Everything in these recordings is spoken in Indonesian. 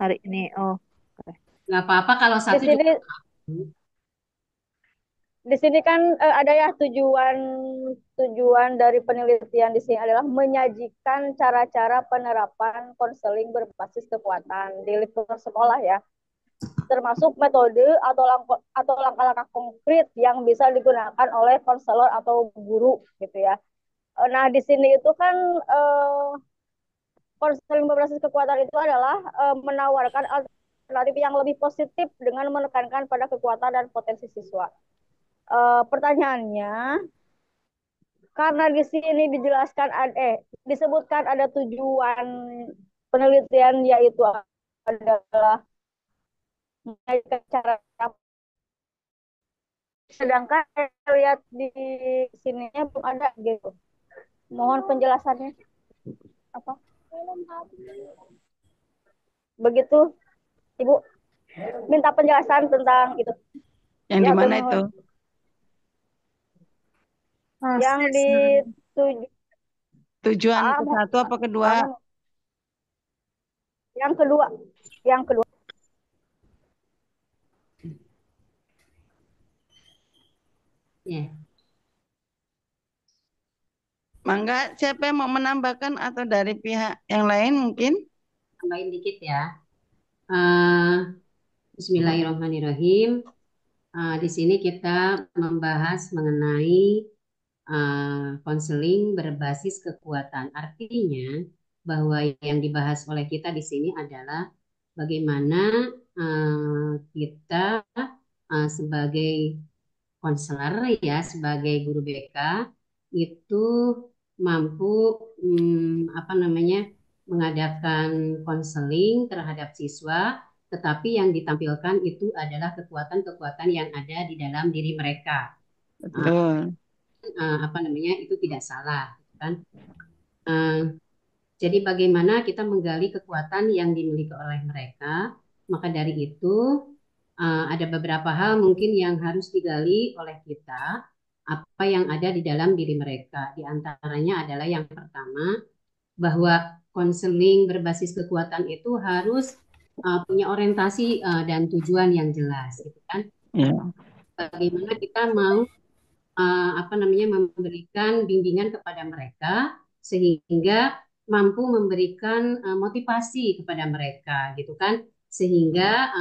hari ini. Oh, oke. Nggak apa-apa kalau Di satu juga. sini di sini kan ada ya tujuan tujuan dari penelitian di sini adalah menyajikan cara-cara penerapan konseling berbasis kekuatan di lingkungan sekolah ya, termasuk metode atau langkah-langkah konkret yang bisa digunakan oleh konselor atau guru gitu ya. Nah, di sini itu kan konseling berbasis kekuatan itu adalah menawarkan alternatif yang lebih positif dengan menekankan pada kekuatan dan potensi siswa. Pertanyaannya, karena di sini dijelaskan disebutkan ada tujuan penelitian yaitu adalah cara, sedangkan saya lihat di sininya belum ada gitu. Mohon penjelasannya apa? Begitu, Ibu. Minta penjelasan tentang itu. Yang di Ya, mana itu? turun. Yang Proses di dari tujuh tujuan A ke satu apa kedua? anu, yang kedua, yang kedua. Ya, Mangga, siapa yang mau menambahkan atau dari pihak yang lain mungkin? tambahin dikit ya. Eh, Bismillahirrahmanirrahim. Di sini kita membahas mengenai konseling berbasis kekuatan. Artinya bahwa yang dibahas oleh kita di sini adalah bagaimana kita sebagai konselor ya, sebagai guru BK itu mampu apa namanya mengadakan konseling terhadap siswa, tetapi yang ditampilkan itu adalah kekuatan-kekuatan yang ada di dalam diri mereka. Uh, Betul. Apa namanya itu tidak salah, kan? Uh, jadi bagaimana kita menggali kekuatan yang dimiliki oleh mereka? Maka dari itu ada beberapa hal mungkin yang harus digali oleh kita, apa yang ada di dalam diri mereka. Di antaranya adalah yang pertama, bahwa konseling berbasis kekuatan itu harus punya orientasi dan tujuan yang jelas, gitu kan? Ya. Bagaimana kita mau apa namanya memberikan bimbingan kepada mereka sehingga mampu memberikan motivasi kepada mereka gitu kan sehingga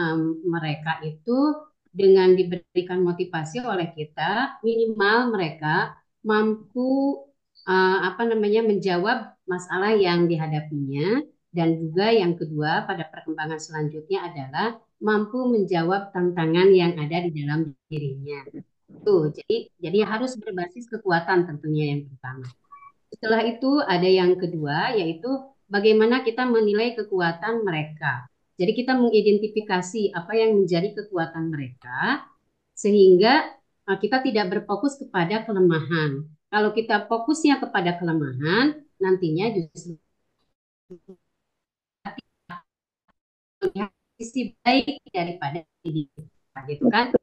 mereka itu dengan diberikan motivasi oleh kita minimal mereka mampu apa namanya menjawab masalah yang dihadapinya dan juga yang kedua pada perkembangan selanjutnya adalah mampu menjawab tantangan yang ada di dalam dirinya. Tuh, jadi harus berbasis kekuatan tentunya yang pertama. Setelah itu ada yang kedua yaitu bagaimana kita menilai kekuatan mereka. Jadi kita mengidentifikasi apa yang menjadi kekuatan mereka sehingga kita tidak berfokus kepada kelemahan. Kalau kita fokusnya kepada kelemahan, nantinya justru melihat sisi baik daripada diri kita, gitu kan?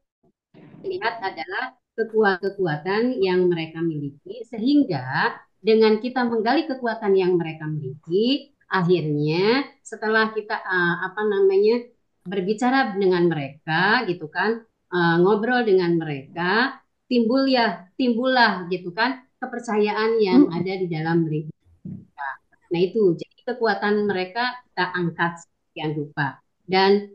Lihat adalah kekuatan-kekuatan yang mereka miliki sehingga dengan kita menggali kekuatan yang mereka miliki akhirnya setelah kita apa namanya berbicara dengan mereka gitu kan ngobrol dengan mereka timbullah gitu kan kepercayaan yang ada di dalam mereka. Nah itu jadi kekuatan mereka kita angkat sekian rupa dan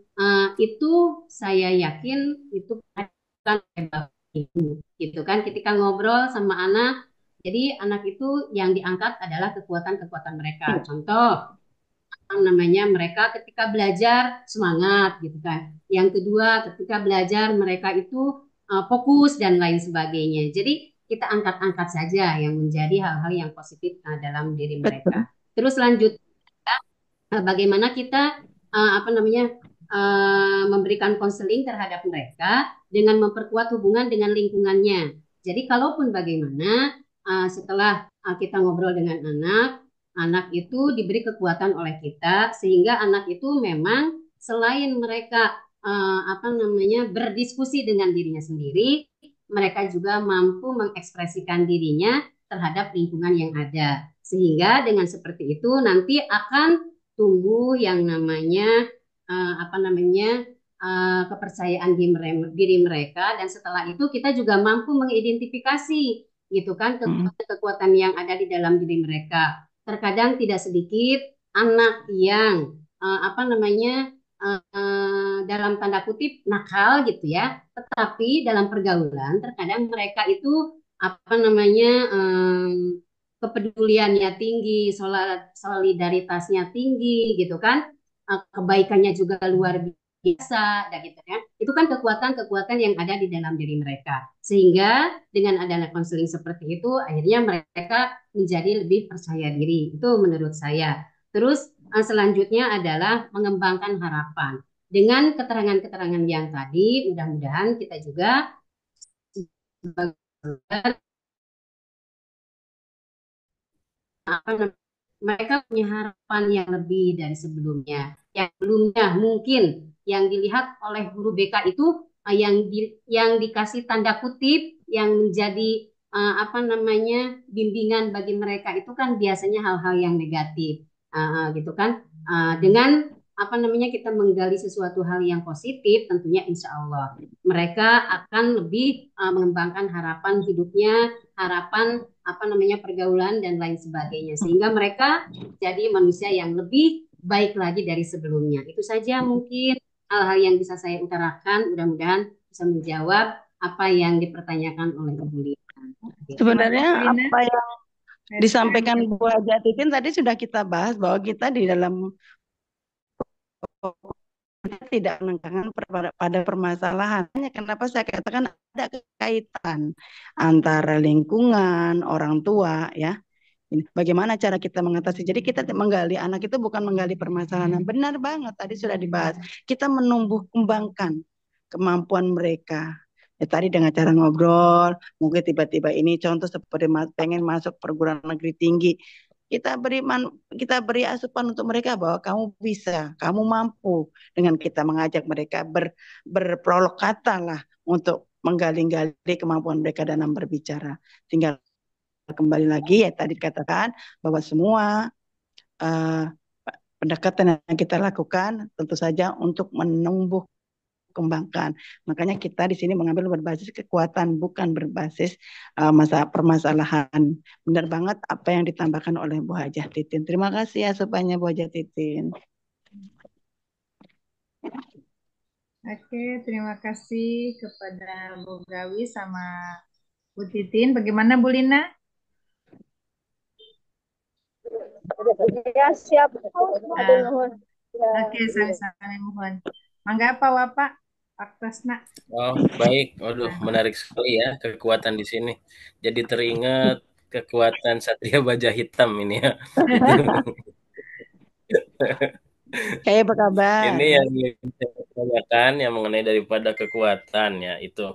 itu saya yakin itu bukan hebat ibu gitu kan ketika ngobrol sama anak jadi anak itu yang diangkat adalah kekuatan-kekuatan mereka contoh apa namanya mereka ketika belajar semangat gitu kan yang kedua ketika belajar mereka itu fokus dan lain sebagainya jadi kita angkat-angkat saja yang menjadi hal-hal yang positif dalam diri mereka Betul. terus lanjut bagaimana kita apa namanya memberikan konseling terhadap mereka dengan memperkuat hubungan dengan lingkungannya. Jadi kalaupun bagaimana setelah kita ngobrol dengan anak, anak itu diberi kekuatan oleh kita sehingga anak itu memang selain mereka apa namanya berdiskusi dengan dirinya sendiri, mereka juga mampu mengekspresikan dirinya terhadap lingkungan yang ada. Sehingga dengan seperti itu nanti akan tumbuh yang namanya apa namanya kepercayaan diri mereka, dan setelah itu kita juga mampu mengidentifikasi gitu kan kekuatan-kekuatan yang ada di dalam diri mereka. Terkadang tidak sedikit anak yang apa namanya dalam tanda kutip nakal gitu ya, tetapi dalam pergaulan terkadang mereka itu apa namanya kepeduliannya tinggi, solidaritasnya tinggi gitu kan, kebaikannya juga luar biasa, dan gitu kan. Itu kan kekuatan-kekuatan yang ada di dalam diri mereka. Sehingga dengan adanya konseling seperti itu, akhirnya mereka menjadi lebih percaya diri. Itu menurut saya. Terus selanjutnya adalah mengembangkan harapan. Dengan keterangan-keterangan yang tadi, mudah-mudahan kita juga apa mereka punya harapan yang lebih dari sebelumnya. Yang sebelumnya mungkin yang dilihat oleh guru BK itu yang dikasih tanda kutip yang menjadi apa namanya bimbingan bagi mereka itu kan biasanya hal-hal yang negatif. Gitu kan. Dengan apa namanya kita menggali sesuatu hal yang positif, tentunya insya Allah mereka akan lebih mengembangkan harapan hidupnya, harapan apa namanya pergaulan dan lain sebagainya, sehingga mereka jadi manusia yang lebih baik lagi dari sebelumnya. Itu saja mungkin hal-hal yang bisa saya utarakan, mudah-mudahan bisa menjawab apa yang dipertanyakan oleh Ibu Lina. Sebenarnya apa yang disampaikan Bu Haja Titin tadi sudah kita bahas, bahwa kita di dalam tidak menekankan pada permasalahan. Kenapa saya katakan ada kaitan antara lingkungan, orang tua, ya. Bagaimana cara kita mengatasi? Jadi kita menggali anak itu bukan menggali permasalahan. Benar banget, tadi sudah dibahas. Kita menumbuh kembangkan kemampuan mereka. Ya, tadi dengan cara ngobrol, mungkin tiba-tiba ini contoh seperti pengen masuk perguruan negeri tinggi. Kita beri asupan untuk mereka bahwa kamu bisa, kamu mampu, dengan kita mengajak mereka berprolog kata lah untuk menggali-gali kemampuan mereka dalam berbicara. Tinggal kembali lagi ya tadi dikatakan bahwa semua pendekatan yang kita lakukan tentu saja untuk menumbuh kembangkan. Makanya kita di sini mengambil berbasis kekuatan, bukan berbasis permasalahan. Benar banget apa yang ditambahkan oleh Bu Hajah Titin. Terima kasih asupannya Bu Hajah Titin. Oke, terima kasih kepada Bu Gawi sama Bu Titin. Bagaimana Bu Lina? Ya, siap. Oke, sami-sami mohon. Mangga apa Bapak? Pak Tresna. Oh, baik. Waduh, menarik sekali ya kekuatan di sini. Jadi teringat kekuatan Satria Baja Hitam ini ya. Kayak apa kabar? Ini yang saya tanyakan yang mengenai daripada kekuatan ya itu.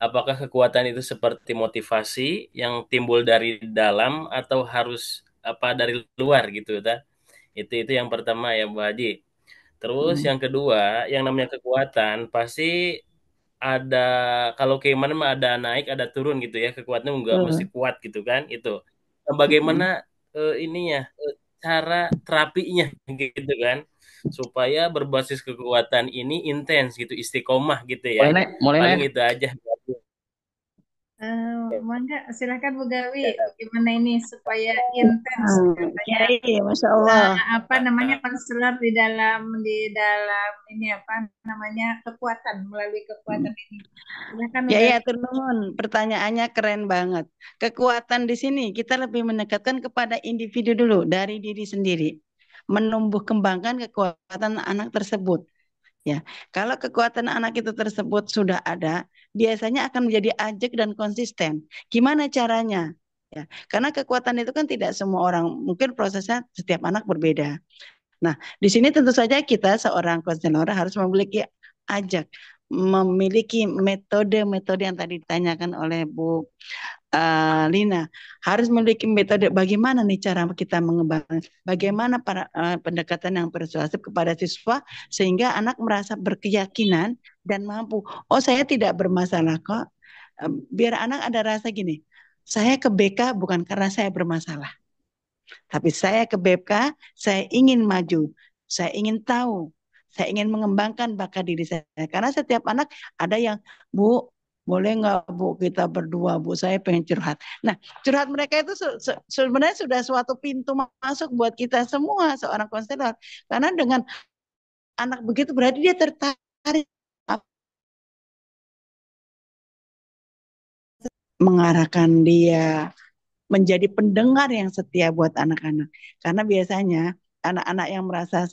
Apakah kekuatan itu seperti motivasi yang timbul dari dalam atau harus apa dari luar gitu ta? Itu yang pertama ya Bu Haji. Terus yang kedua, yang namanya kekuatan pasti ada, kalau keimanan mah ada naik ada turun gitu ya, kekuatannya nggak mesti kuat gitu kan itu. Nah, bagaimana ininya cara terapinya gitu kan supaya berbasis kekuatan ini intens gitu, istiqomah gitu ya. Paling itu aja. Mangga silakan Bu Gawi, bagaimana ini supaya intens katanya. Iya, Masya Allah. Apa namanya konselor di dalam ini apa namanya kekuatan, melalui kekuatan ini. Silakan. Ya, turun. Pertanyaannya keren banget. Kekuatan di sini kita lebih mendekatkan kepada individu dulu, dari diri sendiri. Menumbuh kembangkan kekuatan anak tersebut. Ya, kalau kekuatan anak itu tersebut sudah ada, biasanya akan menjadi ajak dan konsisten. Gimana caranya? Ya, karena kekuatan itu kan tidak semua orang, mungkin prosesnya setiap anak berbeda. Nah, di sini tentu saja kita seorang konselor harus memiliki metode-metode yang tadi ditanyakan oleh Bu Lina, harus memiliki metode bagaimana nih cara kita mengembangkan, bagaimana pendekatan yang persuasif kepada siswa sehingga anak merasa berkeyakinan dan mampu. Oh, saya tidak bermasalah kok. Biar anak ada rasa gini, saya ke BK bukan karena saya bermasalah, tapi saya ke BK, saya ingin maju, saya ingin tahu, Saya ingin mengembangkan bakat diri saya. Karena setiap anak ada yang, Bu, boleh nggak Bu kita berdua, Bu, saya pengen curhat. Nah, curhat mereka itu sebenarnya sudah suatu pintu masuk buat kita semua seorang konselor. Karena dengan anak begitu berarti dia tertarik mengarahkan dia menjadi pendengar yang setia buat anak-anak. Karena biasanya anak-anak yang merasa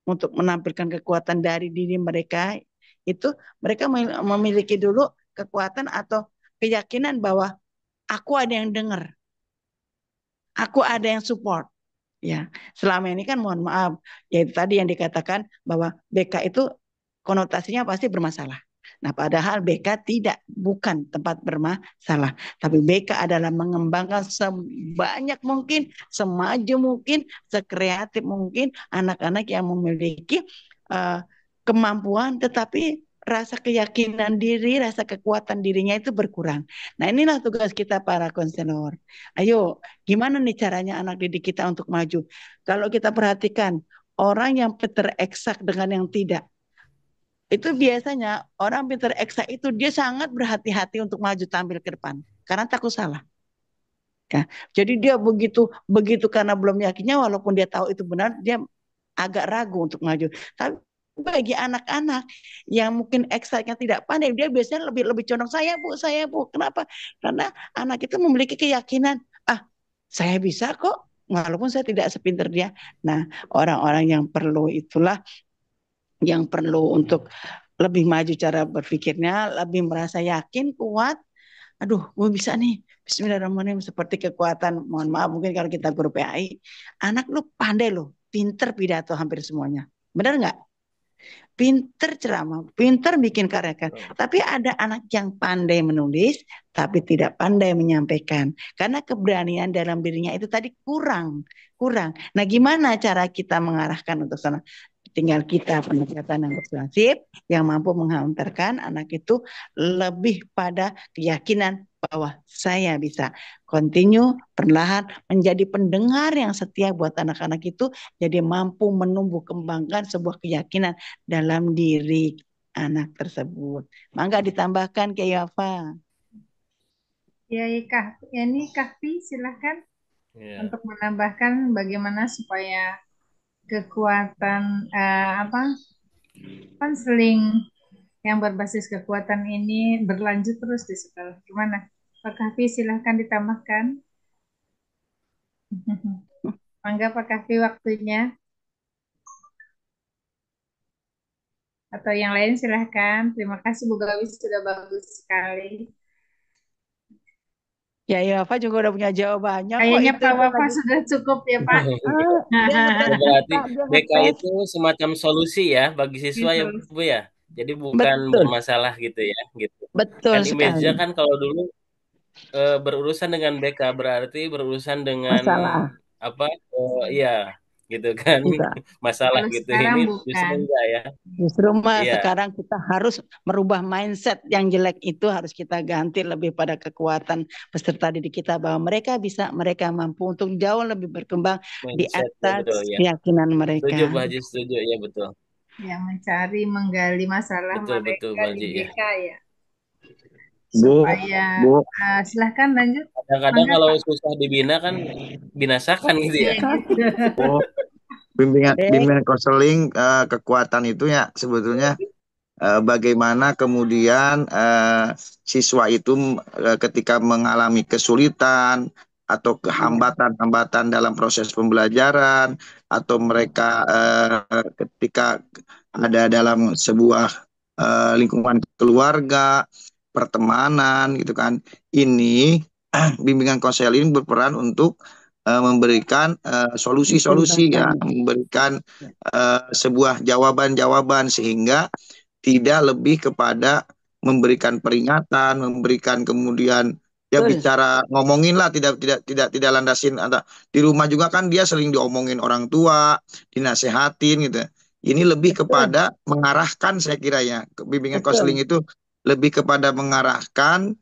untuk menampilkan kekuatan dari diri mereka itu mereka memiliki dulu kekuatan atau keyakinan bahwa aku ada yang dengar, aku ada yang support. Ya, selama ini kan mohon maaf, yaitu tadi yang dikatakan bahwa BK itu konotasinya pasti bermasalah. Nah, padahal BK bukan tempat bermasalah, tapi BK adalah mengembangkan sebanyak mungkin, semaju mungkin, sekreatif mungkin anak-anak yang memiliki uh, kemampuan, tetapi rasa keyakinan diri, rasa kekuatan dirinya itu berkurang. Nah, inilah tugas kita para konselor. Ayo, gimana nih caranya anak didik kita untuk maju? Kalau kita perhatikan, orang yang pinter eksak dengan yang tidak, itu biasanya orang pinter eksak itu dia sangat berhati-hati untuk maju tampil ke depan karena takut salah. Ya. Jadi dia begitu karena belum yakinnya, walaupun dia tahu itu benar, dia agak ragu untuk maju. Tapi bagi anak-anak yang mungkin eksaknya tidak pandai, dia biasanya lebih condong saya bu. Kenapa? Karena anak itu memiliki keyakinan, saya bisa kok, walaupun saya tidak sepinter dia. Nah, orang-orang yang perlu untuk lebih maju cara berpikirnya, lebih merasa yakin, kuat. Aduh, gue bisa nih. Bismillahirrahmanirrahim. Seperti kekuatan, mohon maaf mungkin kalau kita guru PAI, anak lu pandai loh, pinter pidato hampir semuanya. Benar nggak? Pinter ceramah, pinter bikin karya. Tapi ada anak yang pandai menulis, tapi tidak pandai menyampaikan. Karena keberanian dalam dirinya itu tadi kurang. Nah, gimana cara kita mengarahkan untuk sana? Tinggal kita pendekatan yang persuasif, yang mampu menghantarkan anak itu lebih pada keyakinan bahwa saya bisa continue perlahan menjadi pendengar yang setia buat anak-anak itu, jadi mampu menumbuh kembangkan sebuah keyakinan dalam diri anak tersebut. Mangga ditambahkan ke Yafa. Ya, ini Kahfi silahkan untuk menambahkan bagaimana supaya kekuatan konseling yang berbasis kekuatan ini berlanjut terus di sekolah. Gimana? Pak Kahfi silahkan ditambahkan. Mangga Pak Kahfi waktunya. Atau yang lain silahkan. Terima kasih Bu Gawi sudah bagus sekali. Ya, Yafa juga udah punya jawabannya kok. Kayaknya itu Pak Wafa sudah cukup ya Pak. Berarti BK itu semacam solusi ya bagi siswa ya Bu ya. Jadi bukan Betul. bermasalah gitu ya, gitu. Betul Kan sekali. image-nya kan kalau dulu berurusan dengan BK berarti berurusan dengan Masalah. Iya, gitu kan. Enggak. Masalah Kalau gitu. sekarang Ini bukan. justru enggak ya. Justru Iya. sekarang kita harus merubah mindset yang jelek itu, harus kita ganti lebih pada kekuatan peserta didik kita bahwa mereka mampu untuk jauh lebih berkembang di Mindset, atas betul, ya. keyakinan mereka. Setuju Bu Haji, setuju ya, betul. Yang menggali masalah Betul, mereka Bu Haji, di BK ya. Supaya silahkan lanjut. Kadang-kadang kalau susah dibina kan binasakan gitu ya. Bu, bimbingan konseling kekuatan itu ya sebetulnya bagaimana kemudian siswa itu ketika mengalami kesulitan atau hambatan dalam proses pembelajaran, atau mereka ketika ada dalam sebuah lingkungan keluarga, pertemanan gitu kan, ini bimbingan konseling berperan untuk memberikan solusi-solusi ya, memberikan sebuah jawaban-jawaban sehingga tidak lebih kepada memberikan peringatan, memberikan kemudian ya bicara ngomongin lah, tidak landasin. Di rumah juga kan dia sering diomongin orang tua, dinasehatin gitu. Ini lebih kepada mengarahkan, saya kira ya, bimbingan konseling itu lebih kepada mengarahkan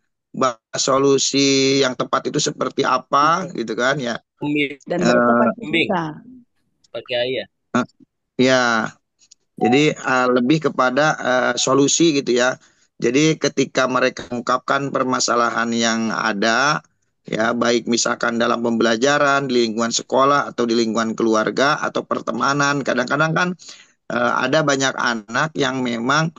solusi yang tepat itu seperti apa gitu kan ya. Dan mereka pasti bisa. Pakai ya. Ya, Jadi lebih kepada solusi gitu ya. Jadi ketika mereka mengungkapkan permasalahan yang ada, ya baik misalkan dalam pembelajaran, di lingkungan sekolah atau di lingkungan keluarga atau pertemanan, kadang-kadang kan ada banyak anak yang memang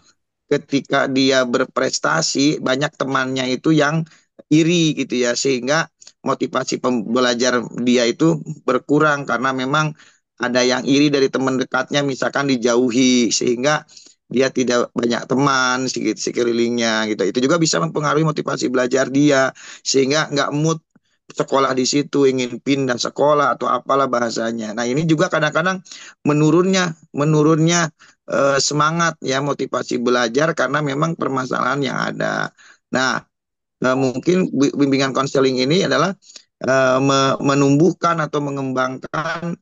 ketika dia berprestasi banyak temannya itu yang iri gitu ya, sehingga motivasi belajar dia itu berkurang karena memang ada yang iri dari teman dekatnya misalkan dijauhi, sehingga dia tidak banyak teman sedikit sekelilingnya gitu. Itu juga bisa mempengaruhi motivasi belajar dia, sehingga nggak mood sekolah di situ, ingin pindah sekolah atau apalah bahasanya. Nah ini juga kadang-kadang menurunnya semangat ya, motivasi belajar karena memang permasalahan yang ada. Nah, mungkin bimbingan konseling ini adalah menumbuhkan atau mengembangkan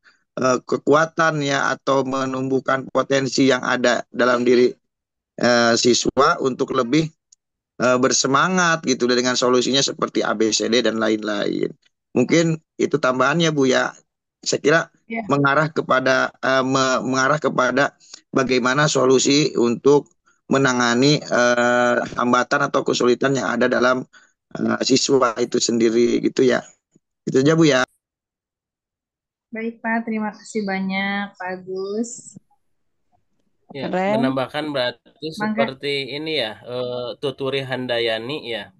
kekuatan ya, atau menumbuhkan potensi yang ada dalam diri siswa untuk lebih bersemangat gitu dengan solusinya seperti ABCD dan lain-lain. Mungkin itu tambahannya Bu ya. Saya kira Ya, mengarah kepada bagaimana solusi untuk menangani hambatan atau kesulitan yang ada dalam siswa itu sendiri gitu ya. Itu aja Bu ya. baik Pak, terima kasih banyak Pak Agus. Ya, Keren. menambahkan berarti Mangga. seperti ini ya, Tuturi Handayani ya,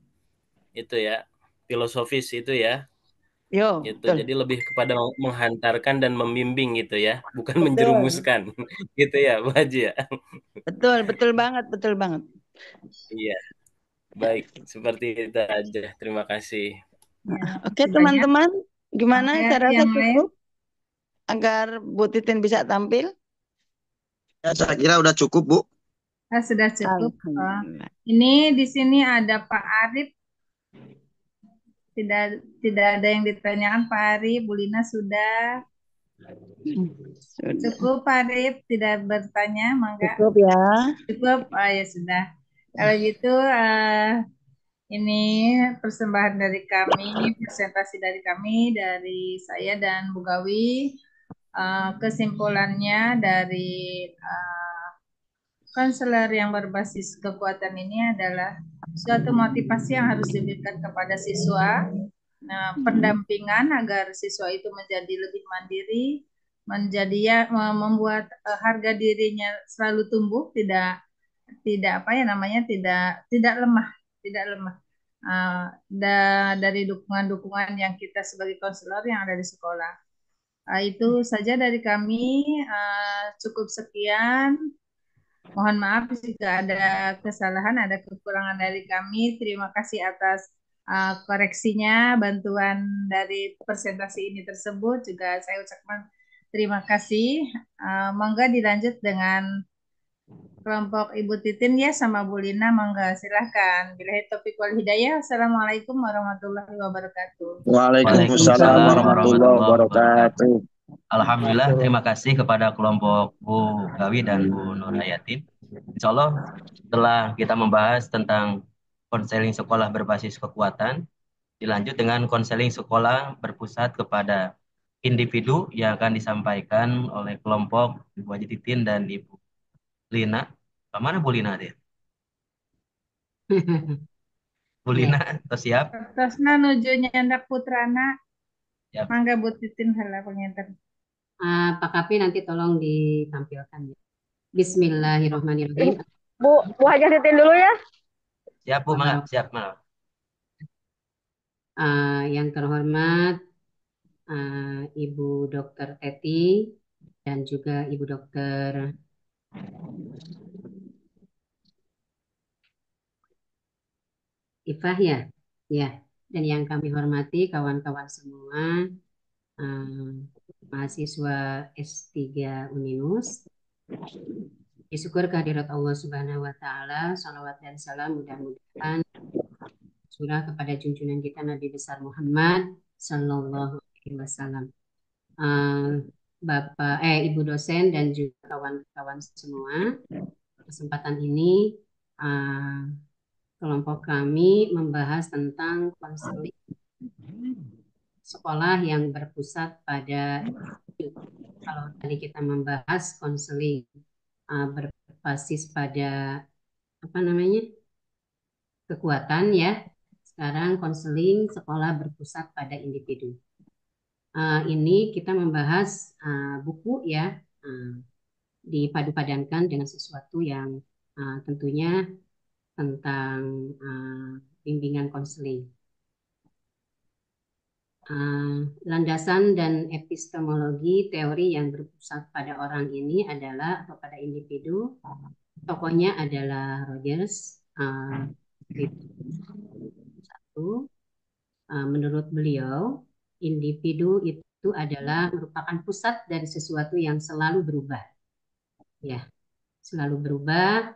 itu ya, filosofis itu ya, Yo, itu. betul. Jadi lebih kepada menghantarkan dan membimbing gitu ya, bukan Betul. menjerumuskan, gitu ya, Bu Haji ya. Betul, betul banget, betul banget. Iya, baik, seperti itu aja. Terima kasih. Ya, Oke, makasih banyak. teman-teman, gimana? Mangga Saya rasa yang lain. cukup agar Bu Titin bisa tampil. Ya, saya kira udah cukup Bu. Sudah cukup. Alhamdulillah. Ini di sini ada Pak Arif. Tidak tidak ada yang ditanyakan Pak Arif. Bu Lina sudah. Sudah Cukup Pak Arif. Tidak bertanya. Mangga. cukup ya. Cukup. Oh ya sudah. Kalau gitu ini persembahan dari kami, presentasi dari kami, dari saya dan Bu Gawi. Kesimpulannya dari konselor yang berbasis kekuatan ini adalah suatu motivasi yang harus diberikan kepada siswa, nah, pendampingan agar siswa itu menjadi lebih mandiri, menjadi ya membuat harga dirinya selalu tumbuh, tidak tidak apa ya namanya, tidak lemah, tidak lemah. Dari dukungan-dukungan yang kita sebagai konselor yang ada di sekolah. Itu saja dari kami. Cukup sekian. Mohon maaf jika ada kesalahan, ada kekurangan dari kami. Terima kasih atas koreksinya, bantuan dari presentasi ini tersebut. Juga saya ucapkan terima kasih. Monggo dilanjut dengan kelompok Ibu Titin ya sama Bu Lina. Monggo silahkan. Billahi taufiq wal hidayah. Assalamualaikum warahmatullahi wabarakatuh. Waalaikumsalam Waalaikumsalam warahmatullahi warahmatullahi wabarakatuh. wabarakatuh. Alhamdulillah, terima kasih kepada kelompok Bu Gawi dan Bu Nurhayatin. Insya Allah setelah kita membahas tentang konseling sekolah berbasis kekuatan, dilanjut dengan konseling sekolah berpusat kepada individu yang akan disampaikan oleh kelompok Ibu Haji Titin dan Ibu Lina. Mana Bu Lina deh? Bu Ya, Lina, atau siap? Terusna nuju nyandak putrana. Siap. Mangga Bu Titin halah penginten. Pak Kapi nanti tolong ditampilkan ya. Bismillahirrahmanirrahim. Bu Hajar Titin dulu ya. Siap Bu, Mangga. Siap, Mangga. Yang terhormat Ibu Dokter Teti dan juga Ibu Dokter Ifah ya, ya. Dan yang kami hormati kawan-kawan semua, mahasiswa S3 Uninus. Syukur kehadirat Allah Subhanahu wa Ta'ala, salawat dan salam mudah-mudahan surah kepada junjungan kita Nabi besar Muhammad Sallallahu Alaihi Wasallam. Bapak, Ibu dosen dan juga kawan-kawan semua, kesempatan ini kelompok kami membahas tentang konseling sekolah yang berpusat pada, kalau tadi kita membahas konseling berbasis pada apa namanya kekuatan ya. Sekarang konseling sekolah berpusat pada individu. Ini kita membahas buku ya, dipadu-padankan dengan sesuatu yang tentunya tentang bimbingan konseling. Landasan dan epistemologi teori yang berpusat pada orang ini adalah atau pada individu. Tokohnya adalah Rogers. Menurut beliau, individu itu adalah merupakan pusat dari sesuatu yang selalu berubah. Ya, selalu berubah,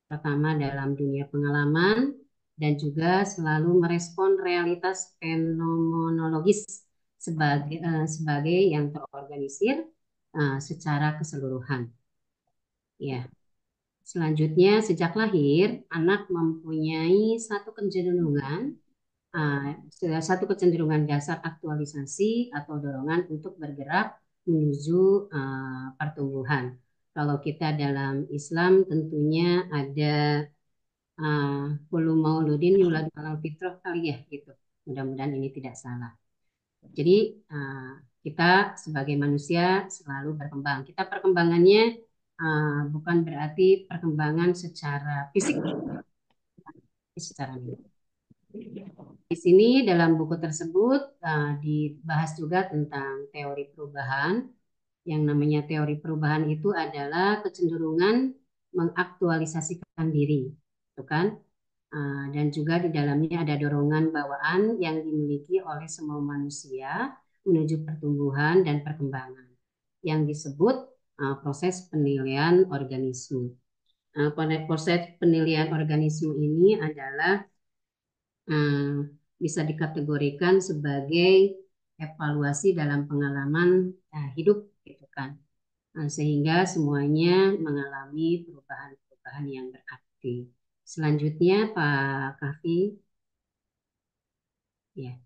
pertama dalam dunia pengalaman dan juga selalu merespon realitas fenomenologis sebagai yang terorganisir secara keseluruhan. Ya. Selanjutnya, sejak lahir, anak mempunyai satu kecenderungan dasar aktualisasi atau dorongan untuk bergerak menuju pertumbuhan. Kalau kita dalam Islam tentunya ada kullu mauludin yuladu alal fitrah kali ya gitu. Mudah-mudahan ini tidak salah. Jadi kita sebagai manusia selalu berkembang. Kita perkembangannya bukan berarti perkembangan secara fisik, secara mental. Di sini dalam buku tersebut dibahas juga tentang teori perubahan. Yang namanya teori perubahan itu adalah kecenderungan mengaktualisasikan diri, gitu kan? Dan juga di dalamnya ada dorongan bawaan yang dimiliki oleh semua manusia menuju pertumbuhan dan perkembangan, yang disebut proses penilaian organisme. Proses penilaian organisme ini adalah bisa dikategorikan sebagai evaluasi dalam pengalaman hidup, gitu kan. Sehingga semuanya mengalami perubahan-perubahan yang berarti. Selanjutnya, Pak Kafi. Ya.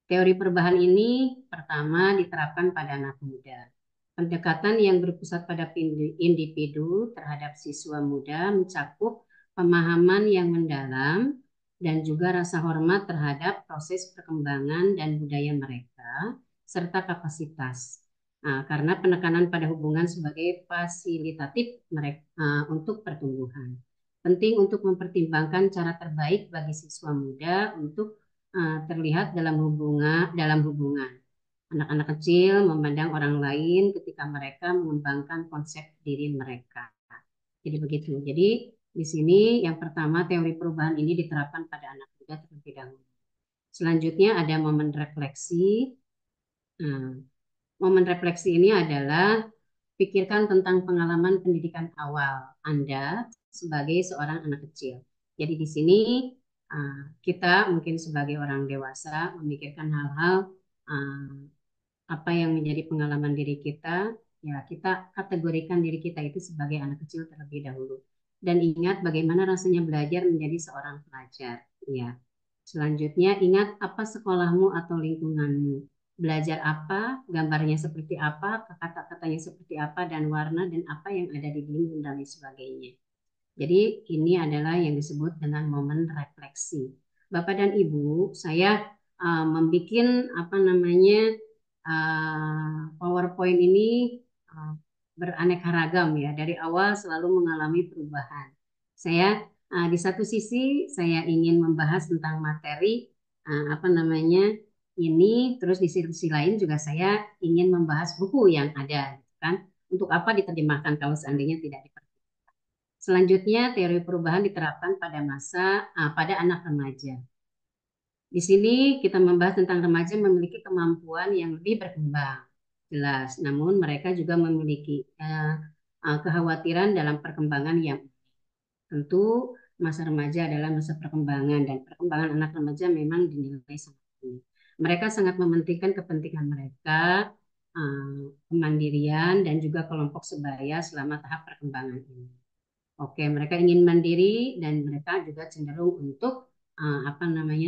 Teori perubahan ini pertama diterapkan pada anak muda. Pendekatan yang berpusat pada individu terhadap siswa muda mencakup pemahaman yang mendalam dan juga rasa hormat terhadap proses perkembangan dan budaya mereka, serta kapasitas. Karena penekanan pada hubungan sebagai fasilitatif mereka untuk pertumbuhan. Penting untuk mempertimbangkan cara terbaik bagi siswa muda untuk terlihat dalam hubungan. Anak-anak kecil memandang orang lain ketika mereka mengembangkan konsep diri mereka. Jadi begitu. Jadi di sini yang pertama teori perubahan ini diterapkan pada anak muda terlebih dahulu. Selanjutnya ada momen refleksi. Momen refleksi ini adalah pikirkan tentang pengalaman pendidikan awal Anda sebagai seorang anak kecil. Jadi di sini kita mungkin sebagai orang dewasa memikirkan hal-hal apa yang menjadi pengalaman diri kita, ya kita kategorikan diri kita itu sebagai anak kecil terlebih dahulu. Dan ingat bagaimana rasanya belajar menjadi seorang pelajar. Ya. Selanjutnya ingat apa sekolahmu atau lingkunganmu. Belajar apa, gambarnya seperti apa, kata-katanya seperti apa, dan warna dan apa yang ada di dinding dan lain sebagainya. Jadi ini adalah yang disebut dengan momen refleksi. Bapak dan Ibu, saya membuat PowerPoint ini beraneka ragam ya. Dari awal selalu mengalami perubahan. Saya di satu sisi saya ingin membahas tentang materi ini, terus di sisi lain juga saya ingin membahas buku yang ada, kan? Untuk apa diterjemahkan kalau seandainya tidak diperlukan. Selanjutnya, teori perubahan diterapkan pada anak remaja. Di sini kita membahas tentang remaja memiliki kemampuan yang lebih berkembang, jelas. Namun mereka juga memiliki kekhawatiran dalam perkembangan yang tentu masa remaja adalah masa perkembangan dan perkembangan anak remaja memang dinilai sangat tinggi. Mereka sangat mementingkan kepentingan mereka, kemandirian dan juga kelompok sebaya selama tahap perkembangan ini. Oke, mereka ingin mandiri dan mereka juga cenderung untuk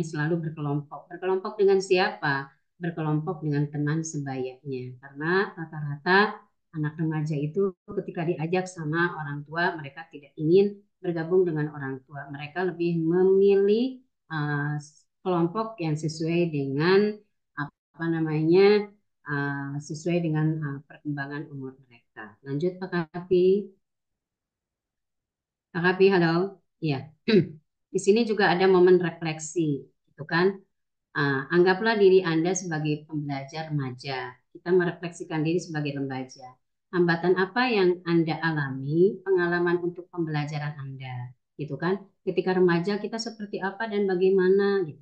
selalu berkelompok. Berkelompok dengan siapa? Berkelompok dengan teman sebayanya. Karena rata-rata anak remaja itu ketika diajak sama orang tua, mereka tidak ingin bergabung dengan orang tua. Mereka lebih memilih kelompok yang sesuai dengan apa namanya sesuai dengan perkembangan umur mereka. Lanjut Pak Kapi. Pak Kapi, halo. Iya. Di sini juga ada momen refleksi, gitu kan? Anggaplah diri Anda sebagai pembelajar remaja. Kita merefleksikan diri sebagai remaja. Hambatan apa yang Anda alami, pengalaman untuk pembelajaran Anda, gitu kan? Ketika remaja kita seperti apa dan bagaimana, gitu.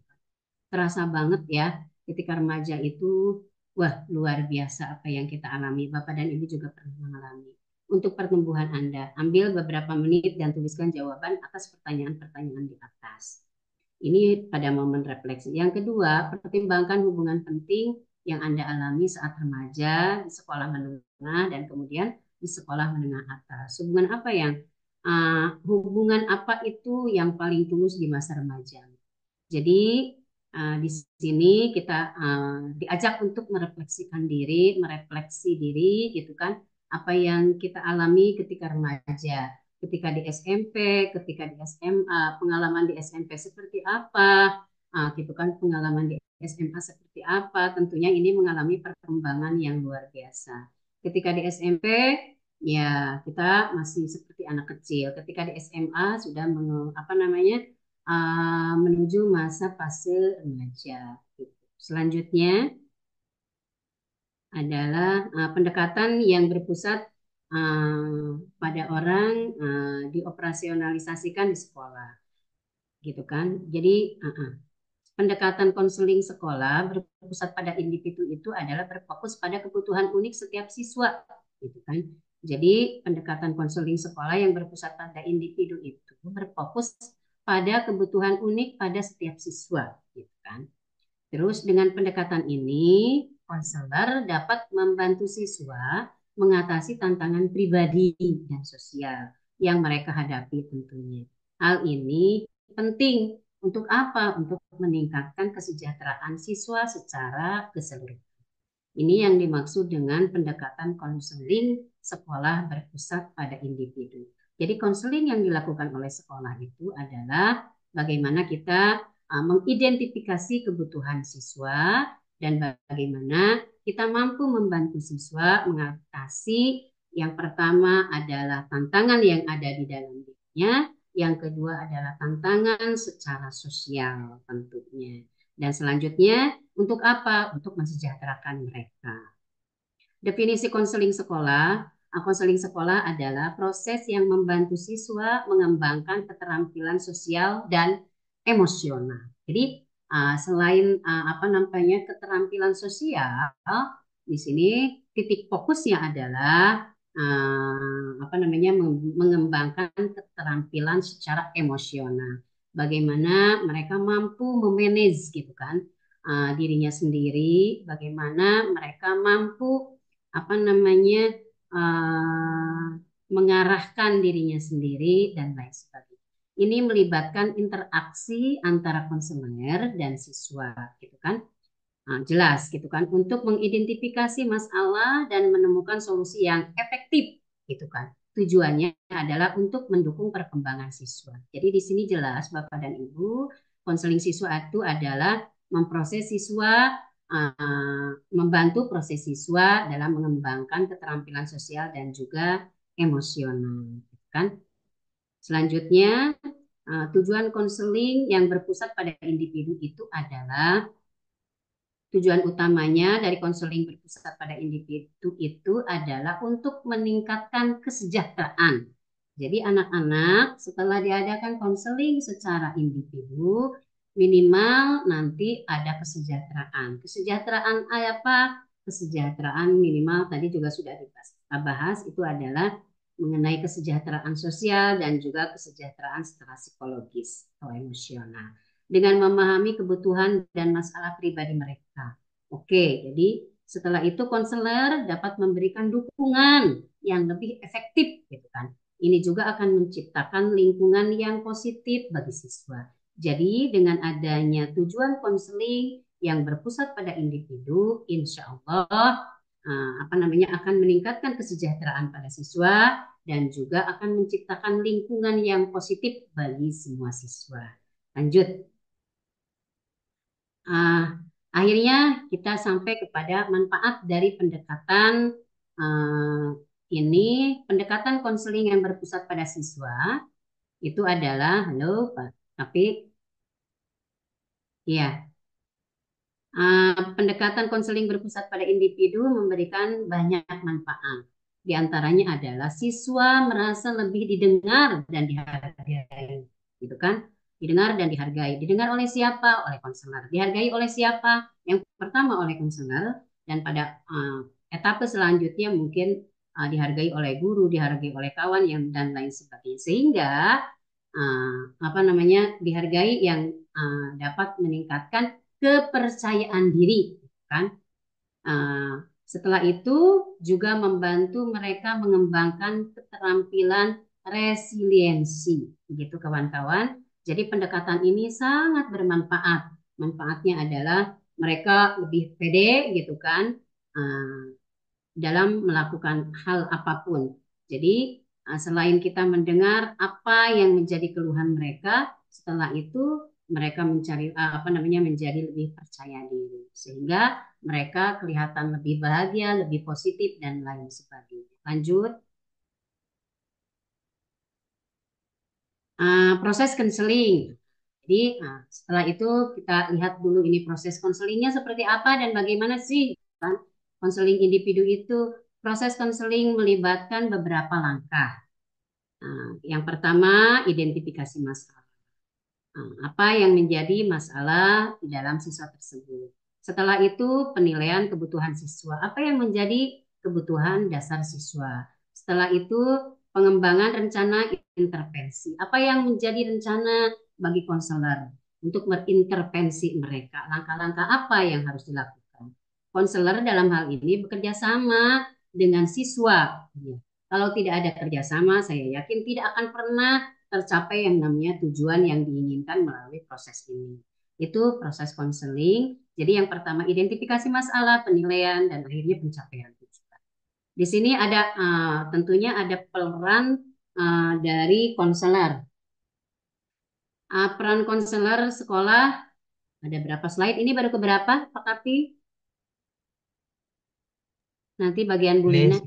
Terasa banget ya, ketika remaja itu, wah luar biasa apa yang kita alami. Bapak dan Ibu juga pernah mengalami. Untuk pertumbuhan Anda, ambil beberapa menit dan tuliskan jawaban atas pertanyaan-pertanyaan di atas. Ini pada momen refleksi. Yang kedua, pertimbangkan hubungan penting yang Anda alami saat remaja, di sekolah menengah, dan kemudian di sekolah menengah atas. Hubungan apa itu yang paling tulus di masa remaja? Jadi di sini kita diajak untuk merefleksi diri, gitu kan? Apa yang kita alami ketika remaja, ketika di SMP, ketika di SMA, pengalaman di SMP seperti apa, gitu kan? Pengalaman di SMA seperti apa? Tentunya ini mengalami perkembangan yang luar biasa. Ketika di SMP, ya kita masih seperti anak kecil. Ketika di SMA sudah menuju masa fase remaja. Selanjutnya adalah pendekatan yang berpusat pada orang dioperasionalisasikan di sekolah, gitu kan? Jadi pendekatan konseling sekolah berpusat pada individu itu adalah berfokus pada kebutuhan unik setiap siswa, gitu kan? Jadi pendekatan konseling sekolah yang berpusat pada individu itu berfokus pada kebutuhan unik pada setiap siswa, gitu kan? Terus dengan pendekatan ini, konselor dapat membantu siswa mengatasi tantangan pribadi dan sosial yang mereka hadapi tentunya. Hal ini penting untuk apa? Untuk meningkatkan kesejahteraan siswa secara keseluruhan. Ini yang dimaksud dengan pendekatan konseling sekolah berpusat pada individu. Jadi konseling yang dilakukan oleh sekolah itu adalah bagaimana kita mengidentifikasi kebutuhan siswa dan bagaimana kita mampu membantu siswa mengatasi yang pertama adalah tantangan yang ada di dalam dirinya, yang kedua adalah tantangan secara sosial tentunya. Dan selanjutnya, untuk apa? Untuk mensejahterakan mereka. Definisi konseling sekolah adalah proses yang membantu siswa mengembangkan keterampilan sosial dan emosional. Jadi selain keterampilan sosial, di sini titik fokusnya adalah mengembangkan keterampilan secara emosional. Bagaimana mereka mampu memanage, gitu kan, dirinya sendiri, bagaimana mereka mampu mengarahkan dirinya sendiri dan lain sebagainya. Ini melibatkan interaksi antara konselor dan siswa, gitu kan. Jelas, gitu kan, untuk mengidentifikasi masalah dan menemukan solusi yang efektif, gitu kan. Tujuannya adalah untuk mendukung perkembangan siswa. Jadi di sini jelas Bapak dan Ibu, konseling siswa itu adalah membantu proses siswa dalam mengembangkan keterampilan sosial dan juga emosional, kan? Selanjutnya, tujuan konseling yang berpusat pada individu itu adalah tujuan utamanya dari konseling berpusat pada individu itu adalah untuk meningkatkan kesejahteraan. Jadi anak-anak setelah diadakan konseling secara individu, minimal nanti ada kesejahteraan. Kesejahteraan apa? Kesejahteraan minimal tadi juga sudah dibahas, itu adalah mengenai kesejahteraan sosial dan juga kesejahteraan secara psikologis atau emosional dengan memahami kebutuhan dan masalah pribadi mereka. Oke, jadi setelah itu konselor dapat memberikan dukungan yang lebih efektif, gitu kan. Ini juga akan menciptakan lingkungan yang positif bagi siswa. Jadi dengan adanya tujuan konseling yang berpusat pada individu, insya Allah akan meningkatkan kesejahteraan pada siswa dan juga akan menciptakan lingkungan yang positif bagi semua siswa. Lanjut. Akhirnya kita sampai kepada manfaat dari pendekatan ini, pendekatan konseling yang berpusat pada siswa itu adalah, halo Pak, tapi ya, pendekatan konseling berpusat pada individu memberikan banyak manfaat. Di antaranya adalah siswa merasa lebih didengar dan dihargai, gitu kan? Didengar dan dihargai. Didengar oleh siapa? Oleh konselor. Dihargai oleh siapa? Yang pertama oleh konselor, dan pada etapa selanjutnya mungkin dihargai oleh guru, dihargai oleh kawan yang dan lain sebagainya. Sehingga dihargai yang dapat meningkatkan kepercayaan diri, kan? Setelah itu juga membantu mereka mengembangkan keterampilan resiliensi, gitu kawan-kawan. Jadi pendekatan ini sangat bermanfaat. Manfaatnya adalah mereka lebih pede, gitu kan, dalam melakukan hal apapun. Jadi selain kita mendengar apa yang menjadi keluhan mereka, setelah itu mereka menjadi lebih percaya diri, sehingga mereka kelihatan lebih bahagia, lebih positif dan lain sebagainya. Lanjut. Proses konseling. Jadi setelah itu kita lihat dulu ini proses konselingnya seperti apa dan bagaimana sih, kan? Konseling individu itu, proses konseling melibatkan beberapa langkah. Yang pertama, identifikasi masalah. Apa yang menjadi masalah di dalam siswa tersebut. Setelah itu, penilaian kebutuhan siswa. Apa yang menjadi kebutuhan dasar siswa. Setelah itu, pengembangan rencana intervensi. Apa yang menjadi rencana bagi konselor untuk mengintervensi mereka. Langkah-langkah apa yang harus dilakukan. Konselor dalam hal ini bekerja sama dengan siswa. Kalau tidak ada kerjasama, saya yakin tidak akan pernah tercapai yang namanya tujuan yang diinginkan melalui proses ini. Itu proses konseling. Jadi yang pertama identifikasi masalah, penilaian, dan akhirnya pencapaian tujuan. Di sini ada tentunya ada peran dari konselor. Peran konselor sekolah ada berapa slide? Ini baru keberapa, Pak Kapi? Nanti bagian Bu Ini Lina.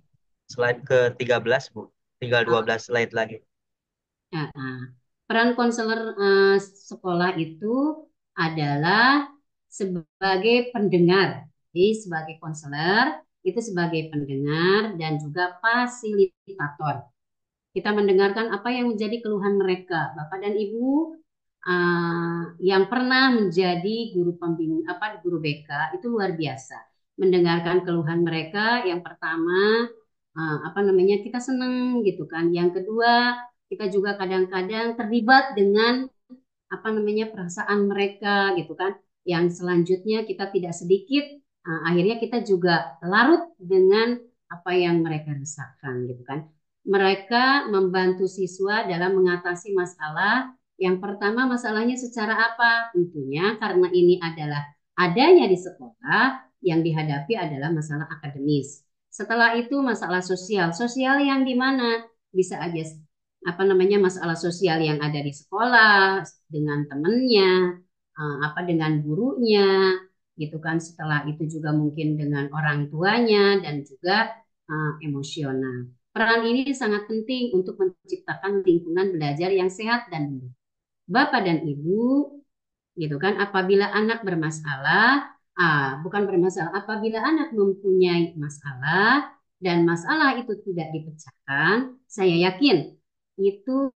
slide ke-13, Bu. Tinggal 12 slide lagi. Peran konselor sekolah itu adalah sebagai pendengar. Jadi sebagai konselor itu sebagai pendengar dan juga fasilitator. Kita mendengarkan apa yang menjadi keluhan mereka, Bapak dan Ibu yang pernah menjadi guru pembimbing guru BK itu luar biasa. Mendengarkan keluhan mereka, yang pertama kita senang gitu kan. Yang kedua, kita juga kadang-kadang terlibat dengan perasaan mereka gitu kan. Yang selanjutnya kita tidak sedikit akhirnya kita juga larut dengan apa yang mereka rasakan gitu kan. Mereka membantu siswa dalam mengatasi masalah. Yang pertama, masalahnya secara apa? Tentunya karena ini adalah adanya di sekolah, yang dihadapi adalah masalah akademis. Setelah itu masalah sosial. Sosial yang di mana? Bisa aja masalah sosial yang ada di sekolah dengan temennya, dengan gurunya, gitu kan. Setelah itu juga mungkin dengan orang tuanya dan juga emosional. Peran ini sangat penting untuk menciptakan lingkungan belajar yang sehat dan mendukung. Bapak dan Ibu, gitu kan, apabila anak bermasalah, bukan bermasalah, apabila anak mempunyai masalah dan masalah itu tidak dipecahkan, saya yakin itu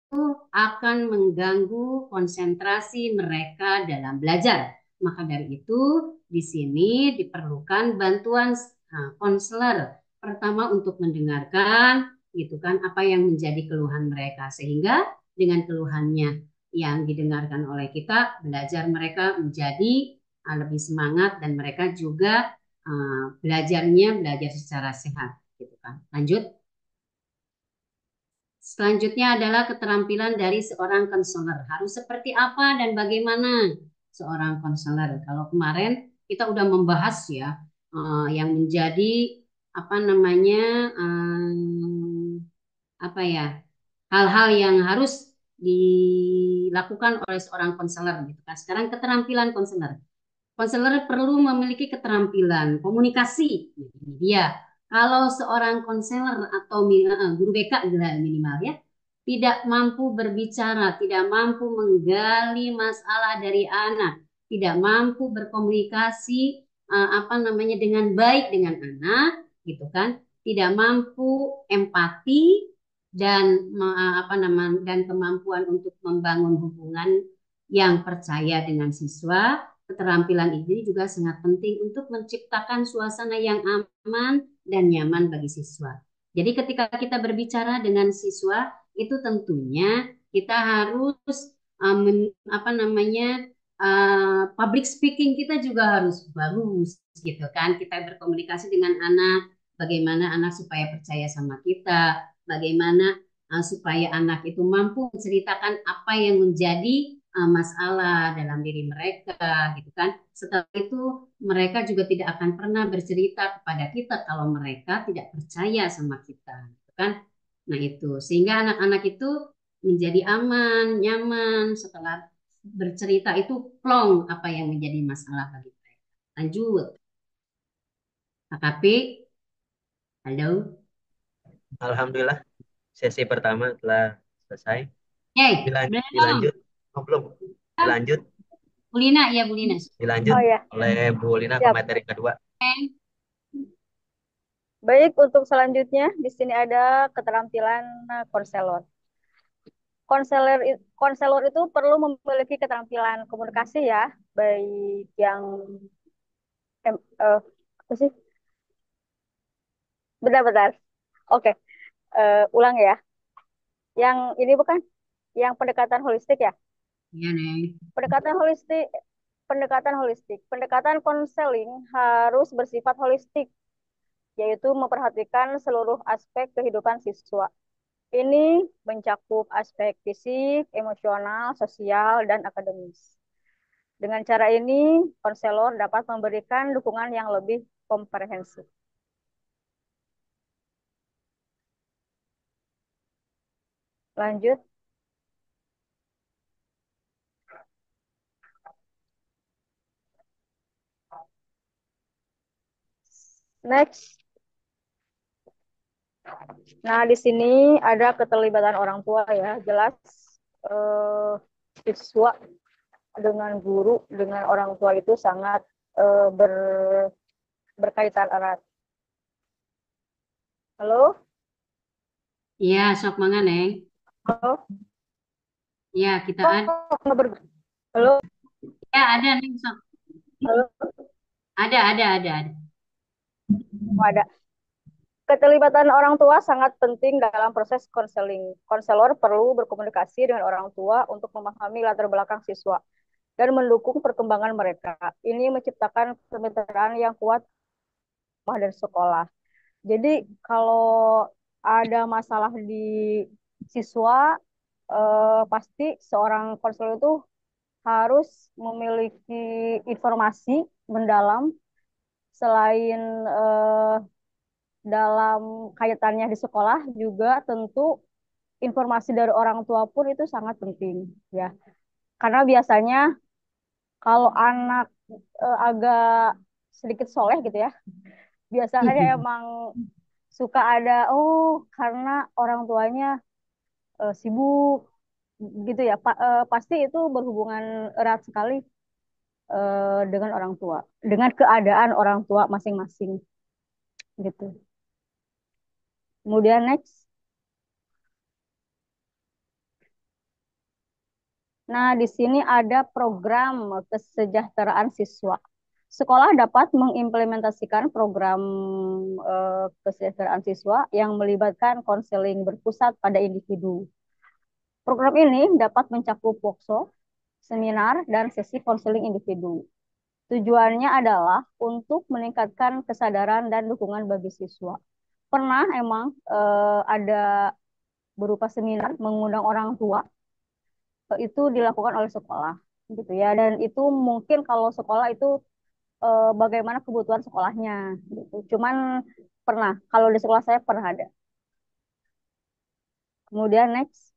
akan mengganggu konsentrasi mereka dalam belajar. Maka dari itu, di sini diperlukan bantuan konselor. Pertama untuk mendengarkan, gitu kan, apa yang menjadi keluhan mereka, sehingga dengan keluhannya yang didengarkan oleh kita, belajar mereka menjadi lebih semangat dan mereka juga belajar secara sehat, gitu kan. Lanjut. Selanjutnya adalah keterampilan dari seorang konselor. Harus seperti apa dan bagaimana seorang konselor. Kalau kemarin kita udah membahas ya yang menjadi apa namanya apa ya hal-hal yang harus dilakukan oleh seorang konselor gitu kan. Sekarang keterampilan konselor. Konselor perlu memiliki keterampilan komunikasi. Ini dia. Kalau seorang konselor atau guru BK minimal ya, tidak mampu berbicara, tidak mampu menggali masalah dari anak, tidak mampu berkomunikasi apa namanya dengan baik dengan anak, gitu kan? Tidak mampu empati dan apa namanya dan kemampuan untuk membangun hubungan yang percaya dengan siswa. Keterampilan ini juga sangat penting untuk menciptakan suasana yang aman dan nyaman bagi siswa. Jadi ketika kita berbicara dengan siswa, itu tentunya kita harus apa namanya public speaking kita juga harus bagus gitu kan. Kita berkomunikasi dengan anak, bagaimana anak supaya percaya sama kita, bagaimana supaya anak itu mampu menceritakan apa yang menjadi masalah dalam diri mereka gitu kan. Setelah itu mereka juga tidak akan pernah bercerita kepada kita kalau mereka tidak percaya sama kita gitu kan. Nah itu sehingga anak-anak itu menjadi aman, nyaman setelah bercerita itu plong apa yang menjadi masalah bagi mereka. Lanjut, KKP, halo. Alhamdulillah, sesi pertama telah selesai. Hey, belum. Dilanjut, oh, belum. Dilanjut, Bu Lina, ya Bu Lina. dilanjut Oh ya, oleh Bu Lina ke siap. materi kedua. Baik, untuk selanjutnya di sini ada keterampilan konselor. Konselor itu perlu memiliki keterampilan komunikasi ya, baik yang apa sih? Bentar-bentar. Oke, ulang ya. Yang ini bukan yang pendekatan holistik ya. Iya, Neng. Pendekatan holistik, pendekatan konseling harus bersifat holistik, yaitu memperhatikan seluruh aspek kehidupan siswa. Ini mencakup aspek fisik, emosional, sosial, dan akademis. Dengan cara ini, konselor dapat memberikan dukungan yang lebih komprehensif. Lanjut. Next. Nah, di sini ada keterlibatan orang tua ya. Jelas siswa dengan guru, dengan orang tua itu sangat berkaitan erat. Halo? Iya, sok mangga, Neng. Halo? Iya, kita ada. Halo? Ya, ada, Neng. Sok. Halo? Ada. Oh, ada. Keterlibatan orang tua sangat penting dalam proses konseling. Konselor perlu berkomunikasi dengan orang tua untuk memahami latar belakang siswa dan mendukung perkembangan mereka. Ini menciptakan kemitraan yang kuat dan sekolah. Jadi kalau ada masalah di siswa, pasti seorang konselor itu harus memiliki informasi mendalam selain dalam kaitannya di sekolah juga tentu informasi dari orang tua pun itu sangat penting ya. Karena biasanya kalau anak agak sedikit soleh gitu ya, biasanya emang suka ada karena orang tuanya sibuk gitu ya. Pasti itu berhubungan erat sekali dengan orang tua, dengan keadaan orang tua masing-masing gitu. Kemudian next. Nah, di sini ada program kesejahteraan siswa. Sekolah dapat mengimplementasikan program kesejahteraan siswa yang melibatkan konseling berpusat pada individu. Program ini dapat mencakup workshop, seminar, dan sesi konseling individu. Tujuannya adalah untuk meningkatkan kesadaran dan dukungan bagi siswa. Pernah emang ada berupa seminar mengundang orang tua, itu dilakukan oleh sekolah gitu ya, dan itu mungkin kalau sekolah itu bagaimana kebutuhan sekolahnya gitu. Cuman Pernah. Kalau di sekolah saya pernah ada. Kemudian next,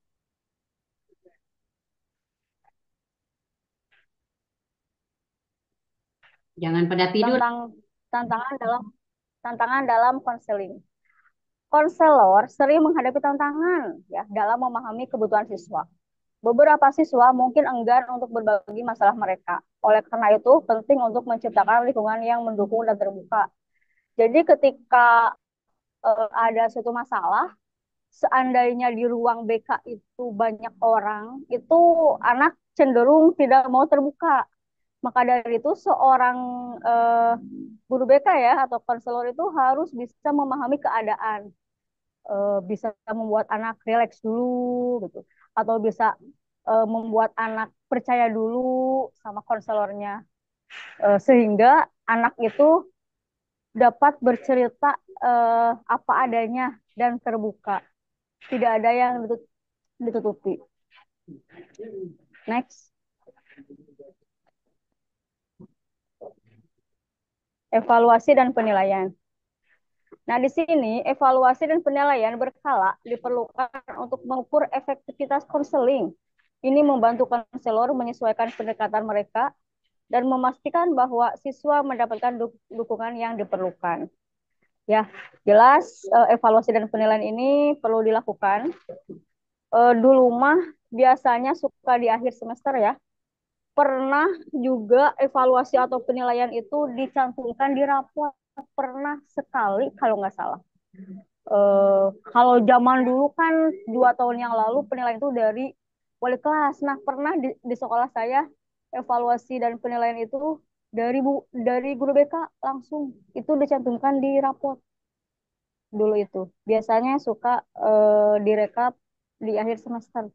Jangan pada tidur. tentang tantangan dalam konseling. Konselor sering menghadapi tantangan ya dalam memahami kebutuhan siswa. Beberapa siswa mungkin enggan untuk berbagi masalah mereka. Oleh karena itu, penting untuk menciptakan lingkungan yang mendukung dan terbuka. Jadi ketika ada suatu masalah, seandainya di ruang BK itu banyak orang, itu anak cenderung tidak mau terbuka. Maka dari itu seorang eh, guru BK ya atau konselor itu harus bisa memahami keadaan, bisa membuat anak rileks dulu gitu, atau bisa membuat anak percaya dulu sama konselornya, sehingga anak itu dapat bercerita apa adanya dan terbuka, tidak ada yang ditutupi. Next, evaluasi dan penilaian. Nah, di sini evaluasi dan penilaian berkala diperlukan untuk mengukur efektivitas konseling. Ini membantu konselor menyesuaikan pendekatan mereka dan memastikan bahwa siswa mendapatkan dukungan yang diperlukan. Ya, jelas evaluasi dan penilaian ini perlu dilakukan. Dulu mah biasanya suka di akhir semester ya. Pernah juga evaluasi atau penilaian itu dicantumkan di rapor. Pernah sekali kalau nggak salah. Kalau zaman dulu kan 2 tahun yang lalu penilaian itu dari wali kelas. Nah, pernah di sekolah saya evaluasi dan penilaian itu dari guru BK langsung itu dicantumkan di rapot dulu itu. Biasanya suka direkap di akhir semester.